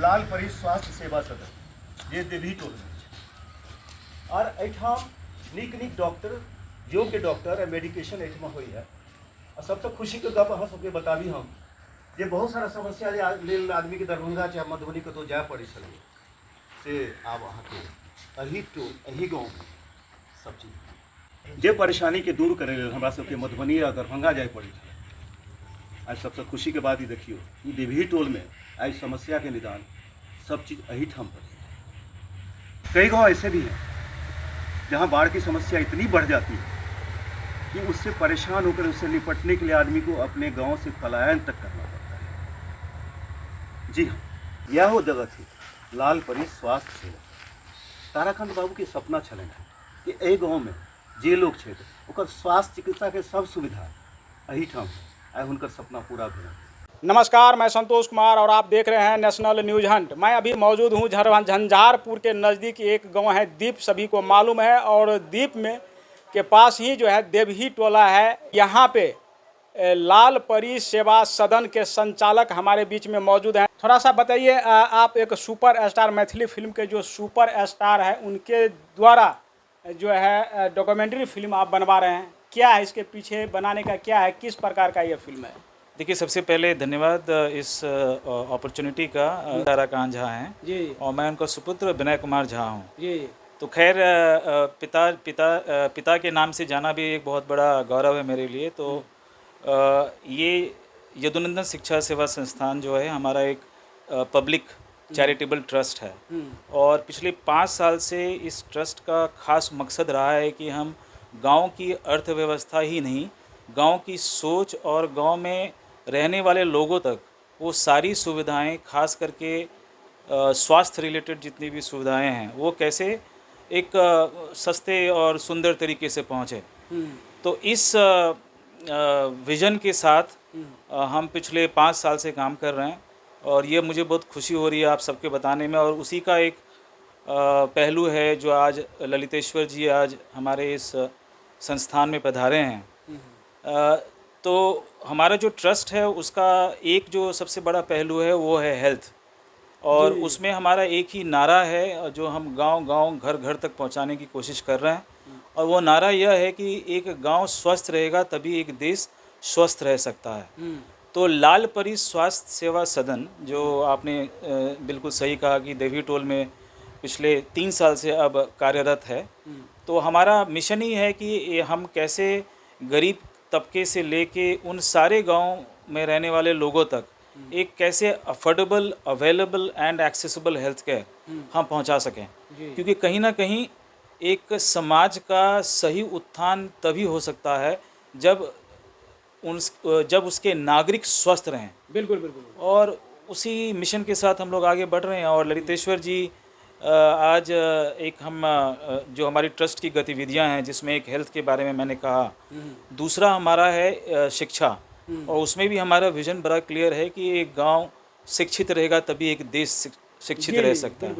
लाल परी स्वास्थ्य सेवा सदन ये देवी टोल में और एठाम नीक नीक डॉक्टर योग्य डॉक्टर और मेडिकेशन एठमा हुई है। और सबसे खुशी के गप हम सबके बताबी हम जे बहुत सारा समस्या लेल आदमी के दरभंगा चाहे मधुबनी कतौ जाय पड़े छलै से आब अहाँके एही टोल एही गाँव में सब चीज जे परेशानी के दूर करे लेल हमरा सबके मधुबनी आ दरभंगा जाय पड़े छलै। आज सबसे खुशी के बात ही देखियो ई देवी टोल में आज समस्या के निदान सब चीज़ यही ठाम पर। कई गांव ऐसे भी हैं जहां बाढ़ की समस्या इतनी बढ़ जाती है कि उससे परेशान होकर उससे निपटने के लिए आदमी को अपने गांव से पलायन तक करना पड़ता है। जी हाँ, यह वो जगह थी लाल परी स्वास्थ्य सेवा। ताराकांत बाबू के सपना छलन कि एहि गाँव में जे लोग क्षेत्र ओकर स्वास्थ्य चिकित्सा के सब सुविधा यही ठाम आइ हुनकर सपना पूरा भेल। नमस्कार, मैं संतोष कुमार और आप देख रहे हैं नेशनल न्यूज हंट। मैं अभी मौजूद हूँ झंझारपुर के नज़दीक एक गांव है दीप, सभी को मालूम है। और दीप में के पास ही जो है देवही टोला है। यहाँ पे लाल परी सेवा सदन के संचालक हमारे बीच में मौजूद हैं। थोड़ा सा बताइए, आप एक सुपर स्टार मैथिली फिल्म के जो सुपर स्टार है उनके द्वारा जो है डॉक्यूमेंट्री फिल्म आप बनवा रहे हैं, क्या है इसके पीछे बनाने का, क्या है, किस प्रकार का ये फिल्म है? देखिए, सबसे पहले धन्यवाद इस अपॉर्चुनिटी का। ताराकांत झा हैं जी और मैं उनका सुपुत्र विनय कुमार झा हूँ। जी। तो खैर पिता के नाम से जाना भी एक बहुत बड़ा गौरव है मेरे लिए। तो ये यदुनंदन शिक्षा सेवा संस्थान जो है हमारा एक पब्लिक चैरिटेबल ट्रस्ट है। और पिछले 5 साल से इस ट्रस्ट का खास मकसद रहा है कि हम गांव की अर्थव्यवस्था ही नहीं, गांव की सोच और गांव में रहने वाले लोगों तक वो सारी सुविधाएं, खास करके स्वास्थ्य रिलेटेड जितनी भी सुविधाएं हैं, वो कैसे एक सस्ते और सुंदर तरीके से पहुंचे। तो इस विज़न के साथ हम पिछले 5 साल से काम कर रहे हैं और ये मुझे बहुत खुशी हो रही है आप सबके बताने में। और उसी का एक पहलू है जो आज ललितेश्वर जी आज हमारे इस संस्थान में पधारे हैं। तो हमारा जो ट्रस्ट है उसका एक जो सबसे बड़ा पहलू है वो है हेल्थ। और उसमें हमारा एक ही नारा है जो हम गांव-गांव, घर-घर तक पहुंचाने की कोशिश कर रहे हैं। और वो नारा यह है कि एक गांव स्वस्थ रहेगा तभी एक देश स्वस्थ रह सकता है। तो लाल परी स्वास्थ्य सेवा सदन जो आपने बिल्कुल सही कहा कि देवी टोल में पिछले 3 साल से अब कार्यरत है। तो हमारा मिशन ही है कि हम कैसे गरीब तबके से लेके उन सारे गांव में रहने वाले लोगों तक एक कैसे affordable, available and accessible health care हम पहुंचा सकें। क्योंकि कहीं ना कहीं एक समाज का सही उत्थान तभी हो सकता है जब उसके नागरिक स्वस्थ रहें। बिल्कुल बिल्कुल। और उसी मिशन के साथ हम लोग आगे बढ़ रहे हैं। और ललितेश्वर जी आज एक हम जो हमारी ट्रस्ट की गतिविधियां हैं जिसमें एक हेल्थ के बारे में मैंने कहा, दूसरा हमारा है शिक्षा। और उसमें भी हमारा विज़न बड़ा क्लियर है कि एक गांव शिक्षित रहेगा तभी एक देश शिक्षित रह सकता है।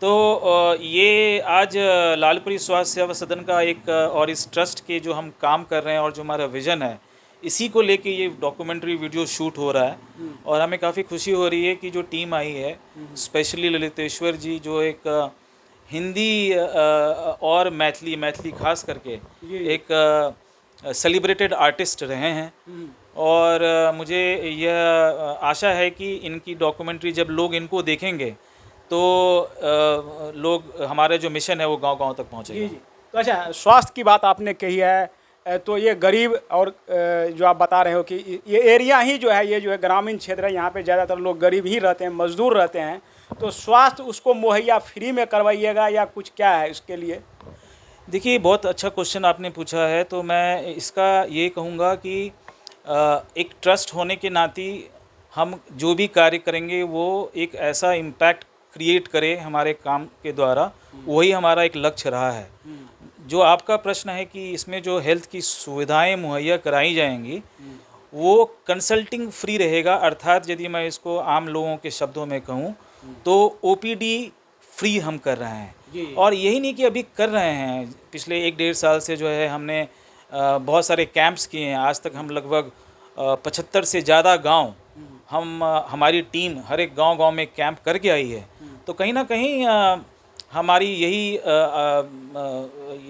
तो ये आज लाल परी स्वास्थ्य सेवा सदन का एक और इस ट्रस्ट के जो हम काम कर रहे हैं और जो हमारा विज़न है, इसी को लेके ये डॉक्यूमेंट्री वीडियो शूट हो रहा है। और हमें काफ़ी खुशी हो रही है कि जो टीम आई है, स्पेशली ललितेश्वर जी जो एक हिंदी और मैथिली खास करके एक सेलिब्रेटेड आर्टिस्ट रहे हैं। और मुझे यह आशा है कि इनकी डॉक्यूमेंट्री जब लोग इनको देखेंगे तो लोग हमारे जो मिशन है वो गांव-गांव तक पहुंचेगा। जी। तो अच्छा, स्वास्थ्य की बात आपने कही है, तो ये गरीब और जो आप बता रहे हो कि ये एरिया ही जो है, ये जो है ग्रामीण क्षेत्र है, यहाँ पे ज़्यादातर लोग गरीब ही रहते हैं, मजदूर रहते हैं। तो स्वास्थ्य उसको मुहैया फ्री में करवाइएगा या कुछ, क्या है इसके लिए? देखिए, बहुत अच्छा क्वेश्चन आपने पूछा है। तो मैं इसका ये कहूँगा कि एक ट्रस्ट होने के नाते हम जो भी कार्य करेंगे वो एक ऐसा इम्पैक्ट क्रिएट करे हमारे काम के द्वारा, वही हमारा एक लक्ष्य रहा है। जो आपका प्रश्न है कि इसमें जो हेल्थ की सुविधाएं मुहैया कराई जाएंगी वो कंसल्टिंग फ्री रहेगा। अर्थात यदि मैं इसको आम लोगों के शब्दों में कहूँ तो ओपीडी फ्री हम कर रहे हैं। और यही नहीं कि अभी कर रहे हैं, पिछले 1-1.5 साल से जो है हमने बहुत सारे कैंप्स किए हैं। आज तक हम लगभग 75 से ज़्यादा गांव हमारी टीम हर एक गांव-गांव में कैंप करके आई है, तो कहीं ना कहीं हमारी यही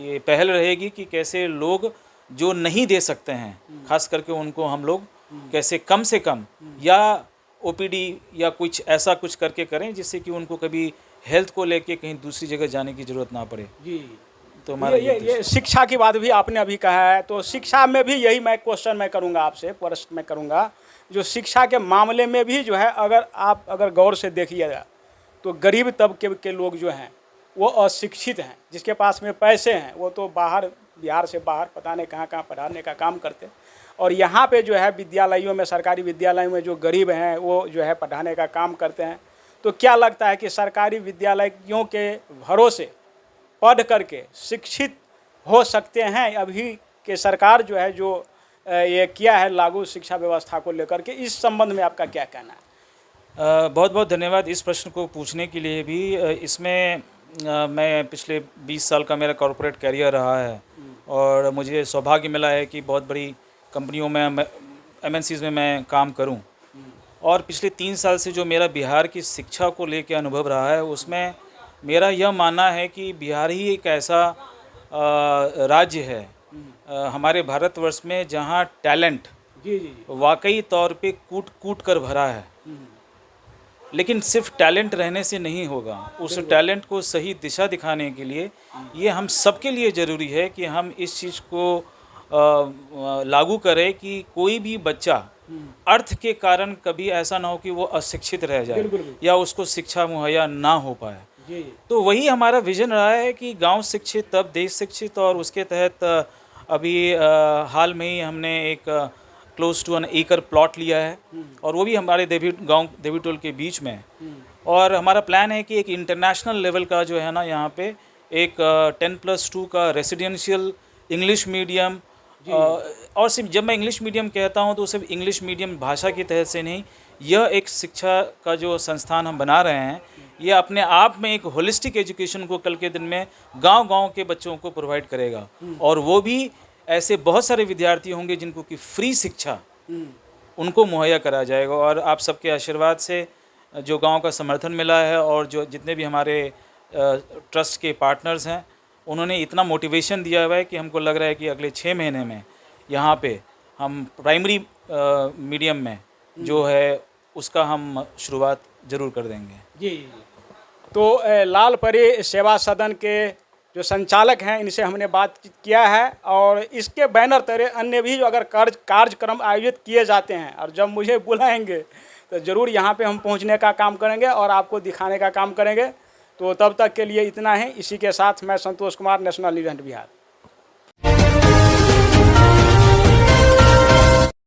ये पहल रहेगी कि कैसे लोग जो नहीं दे सकते हैं, खास करके उनको हम लोग कैसे कम से कम या ओपीडी या कुछ ऐसा कुछ करके करें जिससे कि उनको कभी हेल्थ को लेके कहीं दूसरी जगह जाने की ज़रूरत ना पड़े। जी। तो हमारा ये शिक्षा की बात भी आपने अभी कहा है, तो शिक्षा में भी यही मैं क्वेश्चन मैं करूँगा आपसे, प्रश्न मैं करूँगा, जो शिक्षा के मामले में भी जो है अगर गौर से देखिएगा तो गरीब तबके के लोग जो हैं वो अशिक्षित हैं, जिसके पास में पैसे हैं वो तो बाहर, बिहार से बाहर पता नहीं कहाँ कहाँ पढ़ाने का काम करते, और यहाँ पे जो है विद्यालयों में, सरकारी विद्यालयों में जो गरीब हैं वो जो है पढ़ाने का काम करते हैं। तो क्या लगता है कि सरकारी विद्यालयों के भरोसे पढ़ करके शिक्षित हो सकते हैं अभी के सरकार जो है, जो ये किया है लागू शिक्षा व्यवस्था को लेकर के, इस संबंध में आपका क्या कहना है? बहुत बहुत धन्यवाद इस प्रश्न को पूछने के लिए भी। इसमें मैं पिछले 20 साल का मेरा कॉर्पोरेट करियर रहा है और मुझे सौभाग्य मिला है कि बहुत बड़ी कंपनियों में MNCs में मैं काम करूं, और पिछले 3 साल से जो मेरा बिहार की शिक्षा को लेकर अनुभव रहा है उसमें मेरा यह मानना है कि बिहार ही एक ऐसा राज्य है हमारे भारतवर्ष में जहां टैलेंट वाकई तौर पे कूट कूट कर भरा है। लेकिन सिर्फ टैलेंट रहने से नहीं होगा, उस टैलेंट को सही दिशा दिखाने के लिए ये हम सबके लिए ज़रूरी है कि हम इस चीज़ को लागू करें कि कोई भी बच्चा अर्थ के कारण कभी ऐसा ना हो कि वो अशिक्षित रह जाए या उसको शिक्षा मुहैया ना हो पाए। तो वही हमारा विजन रहा है कि गांव शिक्षित तब देश शिक्षित, और उसके तहत अभी हाल में ही हमने एक क्लोज टू 1 एकड़ प्लॉट लिया है, और वो भी हमारे देवीटोल के बीच में। और हमारा प्लान है कि एक इंटरनेशनल लेवल का जो है ना यहाँ पे एक 10+2 का रेसिडेंशियल इंग्लिश मीडियम, और सिर्फ जब मैं इंग्लिश मीडियम कहता हूँ तो सिर्फ इंग्लिश मीडियम भाषा की तहत से नहीं, यह एक शिक्षा का जो संस्थान हम बना रहे हैं ये अपने आप में एक होलिस्टिक एजुकेशन को कल के दिन में गांव-गांव के बच्चों को प्रोवाइड करेगा, और वो भी ऐसे बहुत सारे विद्यार्थी होंगे जिनको कि फ्री शिक्षा उनको मुहैया करा जाएगा। और आप सबके आशीर्वाद से जो गांव का समर्थन मिला है और जो जितने भी हमारे ट्रस्ट के पार्टनर्स हैं उन्होंने इतना मोटिवेशन दिया हुआ है कि हमको लग रहा है कि अगले 6 महीने में यहाँ पे हम प्राइमरी मीडियम में जो है उसका हम शुरुआत ज़रूर कर देंगे। जी। तो लालपरी सेवा सदन के जो संचालक हैं इनसे हमने बात किया है, और इसके बैनर तले अन्य भी जो अगर कार्यक्रम आयोजित किए जाते हैं और जब मुझे बुलाएंगे तो ज़रूर यहाँ पे हम पहुँचने का काम करेंगे और आपको दिखाने का काम करेंगे। तो तब तक के लिए इतना ही। इसी के साथ मैं Santosh Kumar, national news hunt Bihar.